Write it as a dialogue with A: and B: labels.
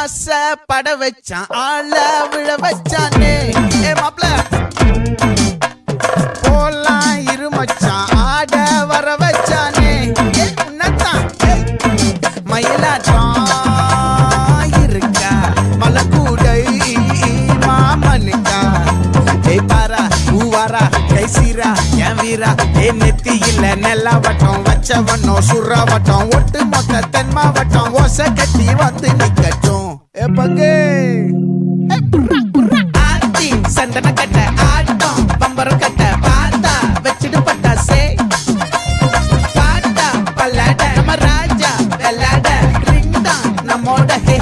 A: ஆசை பட வச்சான் ஆள விழ வச்சானே மாப்ள போலாம் இருமச்சான் ஆட வர வச்சானே உன்னத்தான் மயிலாட்டம் இருக்கா மலக்கூடை மாமனுக்கா பாரா பூவாரா கைசீரா என் வீரா நெத்தி இல்ல நெல்லா வட்டம் வச்சவனோ சுறா வட்டம் ஒட்டு மொத்த தென் மாவட்டம் ஓசை கட்டி வந்து நிக்கட்டும் பங்கே ஆத்தி சந்தன கட்ட ஆட்டம் பம்பரம் கட்ட பார்த்தா வச்சிடு பட்டாசே பாட்டா பல்லாட நம்ம ராஜா வெள்ளாட ரிங் தான் நம்மோட ஹே